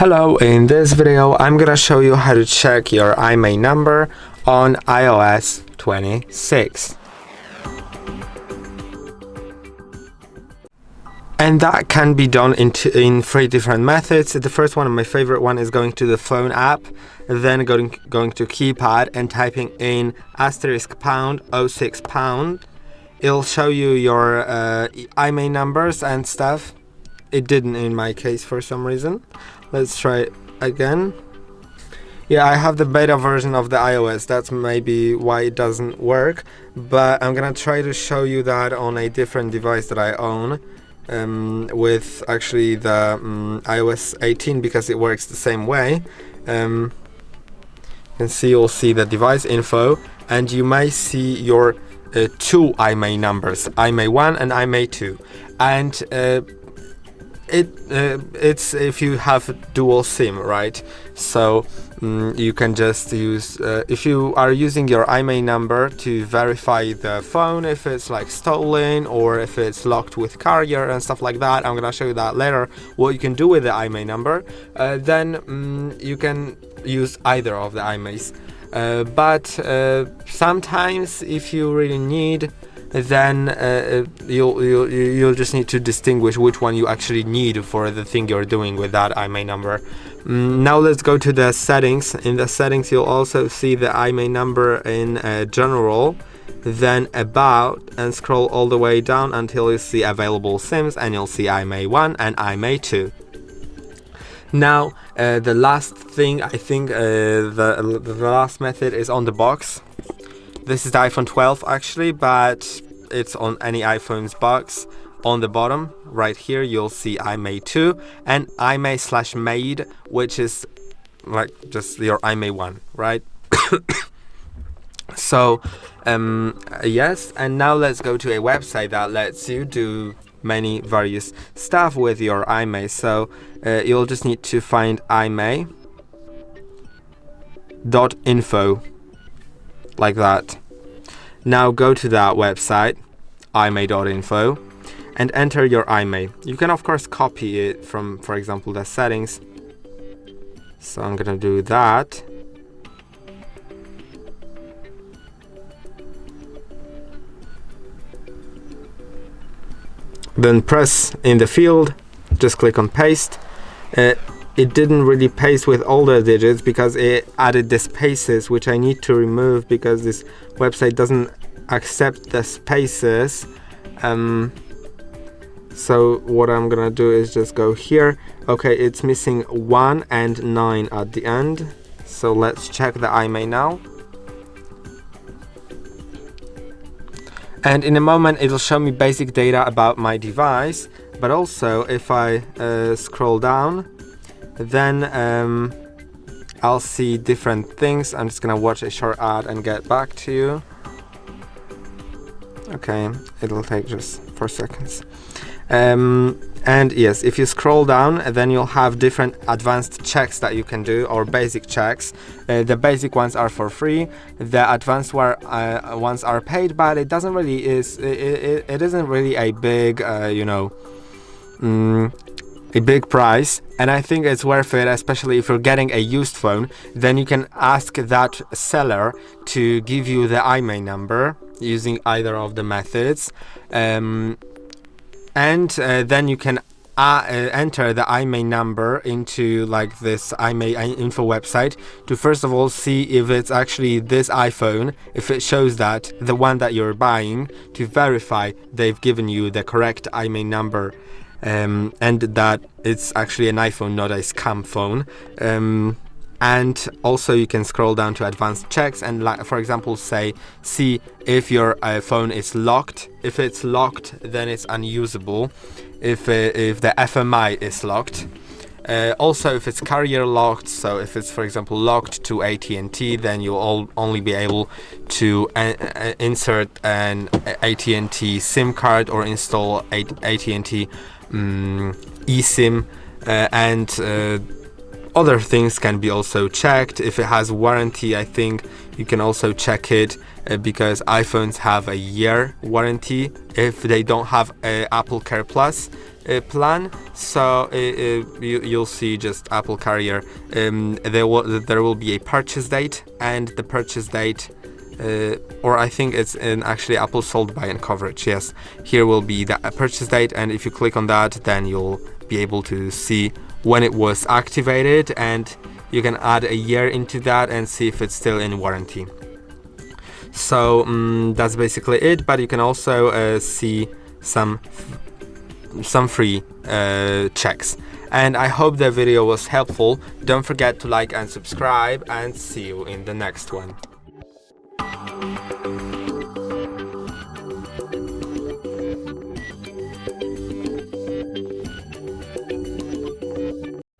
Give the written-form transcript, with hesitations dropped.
Hello, in this video I'm gonna show you how to check your IMEI number on iOS 26. And that can be done in three different methods. The first one, my favorite one, is going to the phone app, then going to keypad and typing in *#06#. It'll show you your IMEI numbers and stuff. It didn't in my case for some reason. Let's try it again. Yeah, I have the beta version of the iOS. That's maybe why it doesn't work. But I'm gonna try to show you that on a different device that I own. With actually the iOS 18, because it works the same way. You can see, you'll see the device info, and you may see your two IMEI numbers, IMEI1 and IMEI2, and it's if you have dual SIM, right? So you can just use if you are using your IMEI number to verify the phone, if it's like stolen or if it's locked with carrier and stuff like that. I'm gonna show you that later, what you can do with the IMEI number. Then you can use either of the IMEIs, but sometimes if you really need, then you'll just need to distinguish which one you actually need for the thing you're doing with that IMEI number. Now let's go to the settings. In the settings, you'll also see the IMEI number in general, then about, and scroll all the way down until you see available SIMs, and you'll see IMEI1 and IMEI2. Now the last thing, I think the last method is on the box. This is the iPhone 12 actually, but it's on any iPhone's box. On the bottom right here, you'll see IMEI2 and IMEI/made, which is like just your IMEI1, right? So yes, and now let's go to a website that lets you do many various stuff with your IMEI. So you'll just need to find IMEI.info, like that. Now go to that website, IMEI.info, and enter your IMEI. You can of course copy it from, for example, the settings. So I'm gonna do that. Then press in the field, just click on paste. It didn't really paste with all the digits because it added the spaces, which I need to remove because this website doesn't accept the spaces. So what I'm gonna do is just go here. Okay, it's missing 1 and 9 at the end. So let's check the IMEI now. And in a moment it'll show me basic data about my device, but also if I scroll down, then I'll see different things. I'm just gonna watch a short ad and get back to you. Okay, it'll take just 4 seconds. And yes, if you scroll down, then you'll have different advanced checks that you can do, or basic checks. The basic ones are for free. The advanced ones are paid, but it doesn't really it isn't really a big a big price, and I think it's worth it, especially if you're getting a used phone. Then you can ask that seller to give you the IMEI number using either of the methods, and then you can enter the IMEI number into like this IMEI.info website to first of all see if it's actually this iPhone, if it shows that the one that you're buying, to verify they've given you the correct IMEI number. And that it's actually an iPhone, not a scam phone. And also you can scroll down to advanced checks and, for example, see if your phone is locked. If it's locked, then it's unusable. If the FMI is locked. Also, if it's carrier locked, so if it's, for example, locked to AT&T, then you'll only be able to insert an AT&T SIM card or install AT&T eSIM, and other things can be also checked. If it has warranty, I think you can also check it, because iPhones have a year warranty if they don't have a Apple Care Plus plan. So you'll see just Apple Carrier. There will be a purchase date, and the purchase date, or I think it's in actually Apple sold by and coverage. Yes, here will be the purchase date, and if you click on that, then you'll be able to see when it was activated, and you can add a year into that and see if it's still in warranty. So that's basically it, but you can also see some free checks. And I hope the video was helpful. Don't forget to like and subscribe, and see you in the next one.